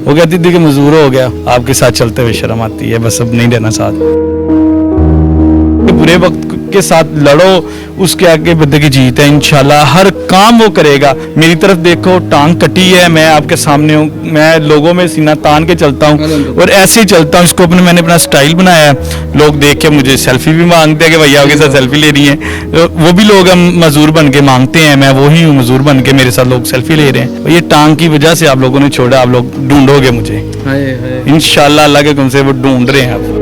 वो कहती थी कि मजबूर हो गया, आपके साथ चलते हुए शर्म आती है, बस अब नहीं रहना साथ। बुरे वक्त के साथ लड़ो, उसके आगे बंदे की जीत है इंशाल्लाह। हर काम वो करेगा। मेरी तरफ देखो, टांग कटी है, मैं आपके सामने हूँ, मैं लोगों में सीना तान के चलता हूँ और ऐसे ही चलता हूँ। इसको मैंने अपना स्टाइल बनाया है। लोग देख के मुझे सेल्फी भी मांगते हैं कि भैया आपके साथ सेल्फी ले रही है। वो भी लोग हम मजदूर बन के मांगते हैं, मैं वही हूँ मजदूर बन के, मेरे साथ लोग सेल्फी ले रहे हैं। ये टांग की वजह से आप लोगों ने छोड़ा, आप लोग ढूंढोगे मुझे इंशाल्लाह, अल्लाह के हुक्म से वो ढूंढ रहे हैं आप।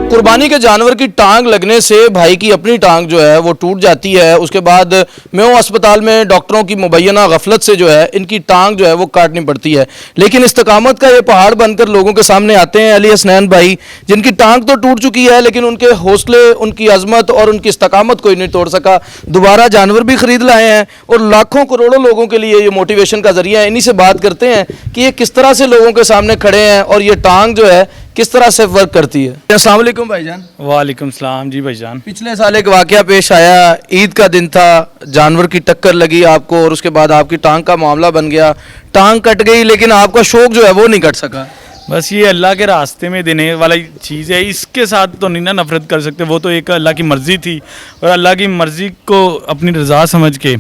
कुर्बानी के जानवर की टांग लगने से भाई की अपनी टांग जो है वो टूट जाती है। उसके बाद मेयो अस्पताल में डॉक्टरों की मुबैना गफलत से जो है इनकी टांग जो है वो काटनी पड़ती है। लेकिन इस्तकामत का ये पहाड़ बनकर लोगों के सामने आते हैं अली हसनैन भाई, जिनकी टांग तो टूट चुकी है लेकिन उनके हौसले, उनकी अजमत और उनकी इस्तकामत कोई नहीं तोड़ सका। दोबारा जानवर भी खरीद लाए हैं और लाखों करोड़ों लोगों के लिए ये मोटिवेशन का जरिया है। इन्हीं से बात करते हैं कि ये किस तरह से लोगों के सामने खड़े हैं और ये टांग जो है किस तरह से वर्क करती है। अस्सलाम वालेकुम भाईजान। वालेकुम सलाम जी भाईजान। पिछले साल एक वाकया पेश आया, ईद का दिन था, जानवर की टक्कर लगी आपको और उसके बाद आपकी टांग का मामला बन गया, टांग कट गई, लेकिन आपका शौक जो है वो नहीं कट सका। बस ये अल्लाह के रास्ते में देने वाली चीज़ है, इसके साथ तो नहीं ना नफरत कर सकते। वो तो एक अल्लाह की मर्ज़ी थी और अल्लाह की मर्ज़ी को अपनी रज़ा समझ के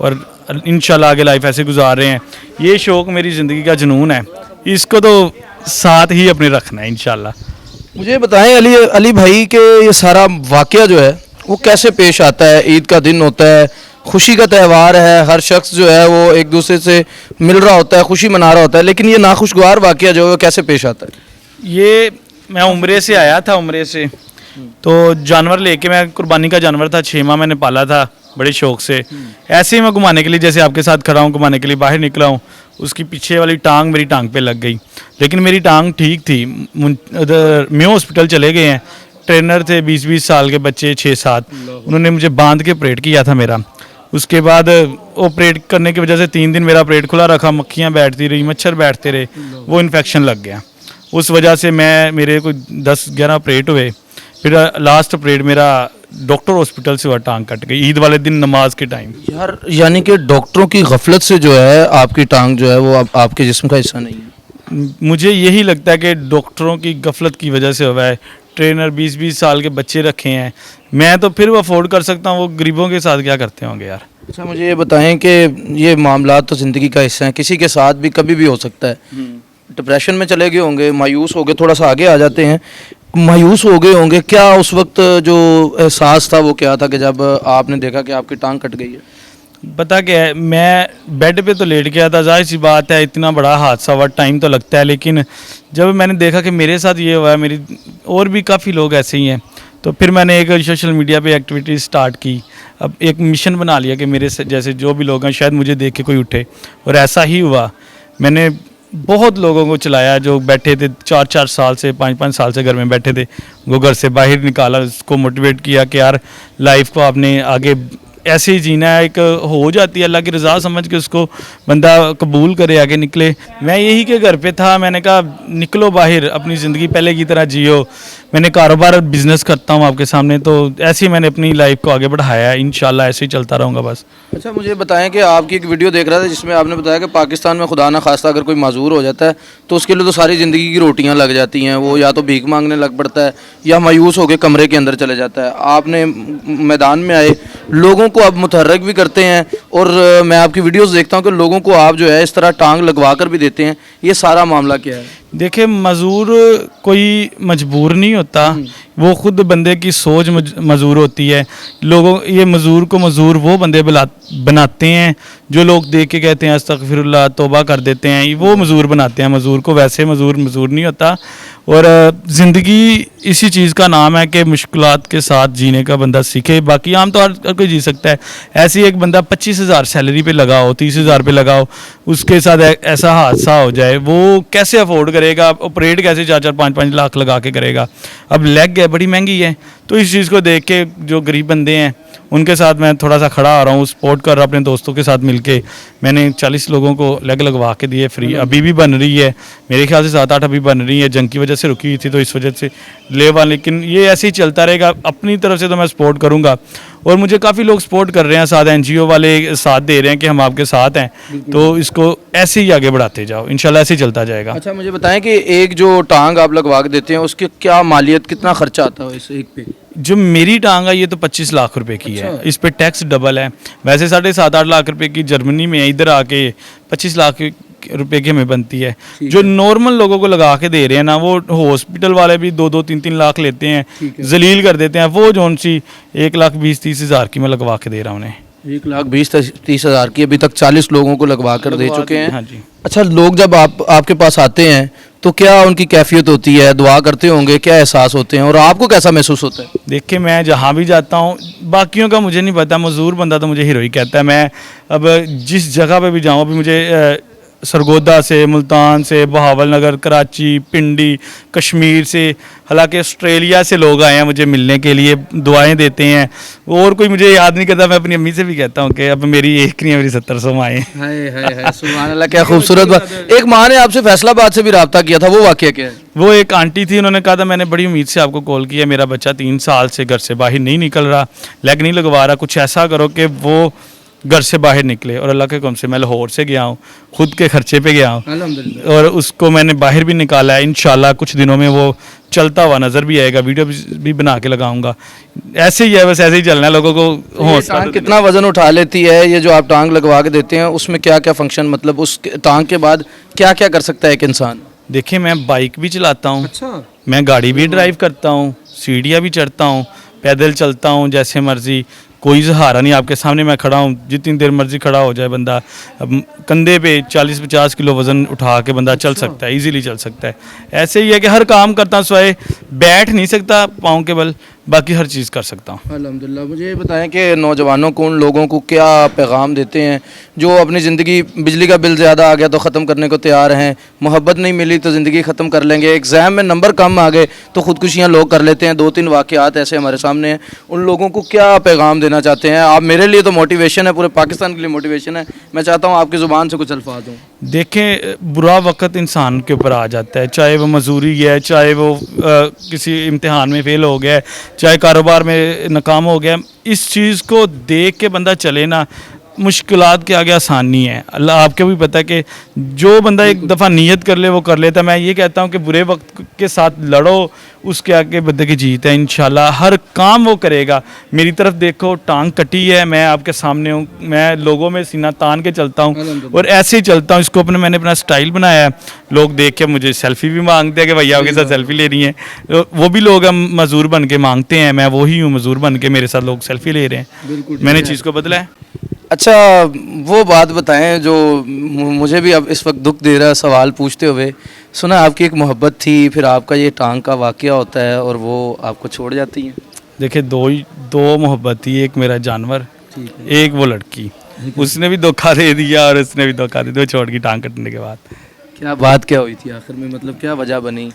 और इंशाल्लाह आगे लाइफ ऐसे गुजार रहे हैं। ये शौक़ मेरी ज़िंदगी का जुनून है, इसको तो साथ ही अपने रखना है इंशाल्लाह। मुझे बताएं अली भाई के ये सारा वाकया जो है वो कैसे पेश आता है। ईद का दिन होता है, खुशी का त्यौहार है, हर शख्स जो है वो एक दूसरे से मिल रहा होता है, खुशी मना रहा होता है, लेकिन ये नाखुशगवार वाकया जो है वो कैसे पेश आता है। ये मैं उम्रे से आया था, उम्रे से तो जानवर लेके, मैं कुर्बानी का जानवर था, 6 माह मैंने पाला था बड़े शौक से। ऐसे ही मैं घुमाने के लिए, जैसे आपके साथ खड़ा हूँ, घुमाने के लिए बाहर निकला हूँ, उसकी पीछे वाली टांग मेरी टांग पे लग गई। लेकिन मेरी टांग ठीक थी। उधर मेयो हॉस्पिटल चले गए हैं, ट्रेनर थे 20-20 साल के बच्चे, 6-7, उन्होंने मुझे बांध के ऑपरेट किया था मेरा। उसके बाद ऑपरेट करने की वजह से 3 दिन मेरा ऑपरेट खुला रखा, मक्खियाँ बैठती रही, मच्छर बैठते रहे, वो इन्फेक्शन लग गया। उस वजह से मेरे कोई 10-11 ऑपरेट हुए। फिर लास्ट ऑपरेट मेरा डॉक्टर हॉस्पिटल से हुआ, टांग कट गई ईद वाले दिन नमाज के टाइम। यार, यानी कि डॉक्टरों की गफलत से जो है आपकी टांग जो है वो आपके जिस्म का हिस्सा नहीं है। मुझे यही लगता है कि डॉक्टरों की गफलत की वजह से हुआ है। ट्रेनर 20-20 साल के बच्चे रखे हैं, मैं तो फिर वो अफोर्ड कर सकता हूँ, वो गरीबों के साथ क्या करते होंगे यार। अच्छा, मुझे ये बताएं कि ये मामला तो ज़िंदगी का हिस्सा है, किसी के साथ भी कभी भी हो सकता है। डिप्रेशन में चले गए होंगे, मायूस हो गए, थोड़ा सा आगे आ जाते हैं, मायूस हो गए होंगे, क्या उस वक्त जो एहसास था वो क्या था कि जब आपने देखा कि आपकी टांग कट गई है। पता क्या है, मैं बेड पे तो लेट गया था, जाहिर सी बात है, इतना बड़ा हादसा हुआ, टाइम तो लगता है, लेकिन जब मैंने देखा कि मेरे साथ ये हुआ है, मेरी और भी काफ़ी लोग ऐसे ही हैं, तो फिर मैंने एक सोशल मीडिया पे एक्टिविटी स्टार्ट की। अब एक मिशन बना लिया कि मेरे जैसे जो भी लोग हैं शायद मुझे देख के कोई उठे, और ऐसा ही हुआ। मैंने बहुत लोगों को चलाया जो बैठे थे 4-4 साल से, 5-5 साल से घर में बैठे थे, वो घर से बाहर निकाला, उसको मोटिवेट किया कि यार लाइफ को आपने आगे ऐसे ही जीना है। एक हो जाती है अल्लाह की रज़ा समझ के, उसको बंदा कबूल करे, आगे निकले। मैं यही के घर पे था, मैंने कहा निकलो बाहर, अपनी ज़िंदगी पहले की तरह जियो। मैंने कारोबार बिजनेस करता हूँ आपके सामने, तो ऐसे ही मैंने अपनी लाइफ को आगे बढ़ाया है, इंशाल्लाह ऐसे ही चलता रहूँगा बस। अच्छा, मुझे बताएं कि आपकी एक वीडियो देख रहा था जिसमें आपने बताया कि पाकिस्तान में खुदा ना खास्ता अगर कोई माजूर हो जाता है तो उसके लिए तो सारी ज़िंदगी की रोटियां लग जाती हैं, वो या तो भीख मांगने लग पड़ता है या मायूस होकर कमरे के अंदर चले जाता है। आपने मैदान में आए, लोगों को आप मुतहर्रिक भी करते हैं, और मैं आपकी वीडियोस देखता हूँ कि लोगों को आप जो है इस तरह टांग लगवा कर भी देते हैं। ये सारा मामला क्या है। देखिए, मज़दूर कोई मजबूर नहीं होता, वो खुद बंदे की सोच मजबूर होती है। लोगों, ये मजदूर को मजदूर वो बंदे बनाते हैं जो लोग देख के कहते हैं अस्तगफिरुल्लाह, तौबा कर देते हैं, वो मजदूर बनाते हैं मजदूर को। वैसे मजदूर नहीं होता। और ज़िंदगी इसी चीज़ का नाम है कि मुश्किलात के साथ जीने का बंदा सीखे, बाकी आम तौर पर कोई जी सकता है। ऐसे ही एक बंदा 25,000 सैलरी पे लगाओ, 30,000 पे लगाओ, उसके साथ ऐसा हादसा हो जाए, वो कैसे अफोर्ड करेगा, ऑपरेट कैसे 4-4, 5-5 लाख लगा के करेगा। अब लेग है, बड़ी महंगी है। तो इस चीज़ को देख के जो गरीब बंदे हैं उनके साथ मैं थोड़ा सा खड़ा आ रहा हूँ, सपोर्ट कर रहा हूँ। अपने दोस्तों के साथ मिलके मैंने 40 लोगों को लेग लगवा के दिए फ्री। अभी भी बन रही है, मेरे ख्याल से 7-8 अभी बन रही है। जंग की वजह से रुकी हुई थी तो इस वजह से लेवा, लेकिन ये ऐसे ही चलता रहेगा। अपनी तरफ से तो मैं सपोर्ट करूँगा। और मुझे काफ़ी लोग सपोर्ट कर रहे हैं, साथ एनजीओ वाले साथ दे रहे हैं कि हम आपके साथ हैं, तो इसको ऐसे ही आगे बढ़ाते जाओ, इंशाल्लाह ऐसे ही चलता जाएगा। अच्छा, मुझे बताएं कि एक जो टांग आप लगवा के देते हैं उसकी क्या मालियत, कितना खर्चा आता है इस एक पे? जो मेरी टांग है ये तो 25 लाख रुपए की है, इस पे टैक्स डबल है। वैसे 7.5-8 लाख रुपए की जर्मनी में है, इधर आके 25 लाख रुपए की हमें बनती है। जो नॉर्मल लोगों को लगा के दे रहे हैं ना, वो हॉस्पिटल वाले भी 2-2, 3-3 लाख लेते हैं, जलील कर देते हैं। वो जौन सी 1,20,30 हज़ार की मैं लगवा के दे रहा हूँ उन्हें। 1,20,30,000 की अभी तक 40 लोगों को लगवा कर दे चुके हैं। हाँ जी। अच्छा, लोग जब आपके पास आते हैं तो क्या उनकी कैफियत होती है, दुआ करते होंगे, क्या एहसास होते हैं और आपको कैसा महसूस होता है? देखिए, मैं जहाँ भी जाता हूँ, बाकियों का मुझे नहीं पता, मजदूर बंदा तो मुझे हीरो ही कहता है। मैं अब जिस जगह पे भी जाऊँ, अभी मुझे सरगोदा से, मुल्तान से, बहावल नगर, कराची, पिंडी, कश्मीर से, हालांकि ऑस्ट्रेलिया से लोग आए हैं मुझे मिलने के लिए, दुआएं देते हैं। और कोई मुझे याद नहीं करता, मैं अपनी अम्मी से भी कहता हूँ कि अब मेरी एक नहीं है, मेरी 70 माँ हैं। हाय सुभान अल्लाह, क्या खूबसूरत बात। एक माँ ने आपसे फैसलाबाद से भी रब्ता किया था, वो वाकया क्या है? वो एक आंटी थी, उन्होंने कहा था मैंने बड़ी उम्मीद से आपको कॉल किया, मेरा बच्चा 3 साल से घर से बाहर नहीं निकल रहा, लेग नहीं लगवा रहा, कुछ ऐसा करो कि वो घर से बाहर निकले। और अल्लाह के हुक्म से मैं लाहौर से गया हूँ, खुद के खर्चे पे गया हूँ, और उसको मैंने बाहर भी निकाला है। इंशाल्लाह कुछ दिनों में वो चलता हुआ नज़र भी आएगा, वीडियो भी बना के लगाऊंगा। ऐसे ही है, बस ऐसे ही चलना है, लोगों को हौसला। टांग कितना वजन उठा लेती है ये जो आप टांग लगवा के देते हैं? उसमें क्या क्या फंक्शन, मतलब उस टांग के बाद क्या क्या कर सकता है एक इंसान? देखिए, मैं बाइक भी चलाता हूँ, अच्छा, मैं गाड़ी भी ड्राइव करता हूँ, सीढ़ियाँ भी चढ़ता हूँ, पैदल चलता हूँ जैसे मर्जी, कोई सहारा नहीं। आपके सामने मैं खड़ा हूँ, जितनी देर मर्जी खड़ा हो जाए बंदा, अब कंधे पे 40-50 किलो वज़न उठा के बंदा चल सकता है, इजीली चल सकता है। ऐसे ही है कि हर काम करता हूँ, स्वाए बैठ नहीं सकता पाँव के बल, बाकी हर चीज़ कर सकता हूँ। अल्हम्दुलिल्लाह। मुझे ये बताएं कि नौजवानों को, उन लोगों को क्या पैगाम देते हैं जो अपनी ज़िंदगी, बिजली का बिल ज़्यादा आ गया तो ख़त्म करने को तैयार हैं, मोहब्बत नहीं मिली तो ज़िंदगी ख़त्म कर लेंगे, एग्ज़ाम में नंबर कम आ गए तो ख़ुदकुशियाँ लोग कर लेते हैं, 2-3 वाक़यात ऐसे हमारे सामने हैं। उन लोगों को क्या पैगाम देना चाहते हैं आप? मेरे लिए तो मोटिवेशन है, पूरे पाकिस्तान के लिए मोटिवेशन है। मैं चाहता हूँ आपकी ज़ुबान से कुछ अल्फाज दूँ। देखें, बुरा वक्त इंसान के ऊपर आ जाता है, चाहे वो मजदूरी है, चाहे वो किसी इम्तिहान में फेल हो गया, चाहे कारोबार में नाकाम हो गया। इस चीज़ को देख के बंदा चले ना, मुश्किलात के आगे आसानी है। अल्लाह आपको भी पता है कि जो बंदा एक दफ़ा नीयत कर ले वो कर लेता है। मैं ये कहता हूँ कि बुरे वक्त के साथ लड़ो, उसके आगे बंदे की जीत है। इंशाल्लाह हर काम वो करेगा। मेरी तरफ देखो, टांग कटी है, मैं आपके सामने हूँ, मैं लोगों में सीना तान के चलता हूँ और ऐसे ही चलता हूँ। इसको मैंने अपना स्टाइल बनाया है। लोग देख के मुझे सेल्फी भी मांगते हैं कि भैया आपके साथ सेल्फी लेनी है। वो भी लोग हम मजदूर बन के मांगते हैं, मैं वही हूँ मजदूर बन के, मेरे साथ लोग सेल्फी ले रहे हैं। मैंने चीज़ को बदला है। अच्छा, वो बात बताएं जो मुझे भी अब इस वक्त दुख दे रहा है सवाल पूछते हुए। सुना आपकी एक मोहब्बत थी, फिर आपका ये टांग का वाक़या होता है और वो आपको छोड़ जाती है। देखिए, दो मोहब्बत थी, एक मेरा जानवर, एक वो लड़की। उसने भी धोखा दे दिया और उसने भी धोखा दे दिया छोड़ की टांग कटने के बाद। क्या बात क्या हुई थी आखिर में, मतलब क्या वजह बनी?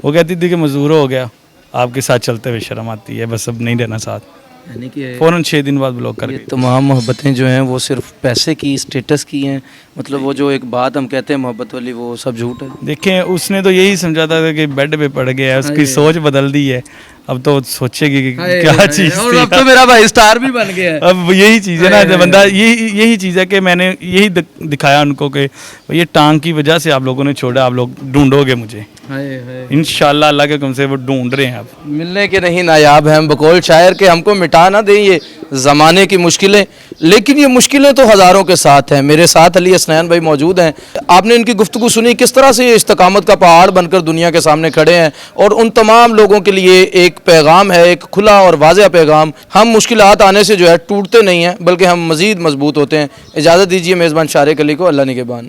वो कहती थी कि मजदूर हो गया, आपके साथ चलते हुए शर्म आती है, बस अब नहीं रहना साथ। यानी कि फ़ौरन 6 दिन बाद ब्लॉक कर ये गई। तमाम मोहब्बतें जो हैं वो सिर्फ पैसे की, स्टेटस की हैं, मतलब वो जो एक बात हम कहते हैं मोहब्बत वाली, वो सब झूठ है। देखें, उसने तो यही समझा था कि बेड पे पड़ गया है, उसकी सोच बदल दी है। अब तो सोचेगी कि क्या चीज़ और थी। अब तो मेरा भाई स्टार भी बन गया है। अब यही चीज़ है ना, बंदा यही चीज़ है कि मैंने यही दिखाया उनको कि ये टांग की वजह से आप लोगों ने छोड़ा, आप लोग ढूंढोगे मुझे। इंशाल्लाह अल्लाह के हुक्म से वो ढूंढ रहे हैं। अब मिलने के नहीं नायाब हैं हम, बकौल शायर के हमको मिटा ना दें ये ज़माने की मुश्किलें, लेकिन ये मुश्किलें तो हज़ारों के साथ हैं। मेरे साथ अली हसनैन भाई मौजूद हैं। आपने इनकी गुफ्तगू सुनी, किस तरह से ये इस्तकामत का पहाड़ बनकर दुनिया के सामने खड़े हैं, और उन तमाम लोगों के लिए एक पैगाम है, एक खुला और वाज़ेह पैगाम। हम मुश्किलात आने से जो है टूटते नहीं हैं, बल्कि हम मज़ीद मजबूत होते हैं। इजाज़त दीजिए मेज़बान शारिक अली को, अल्लाह निगहबान।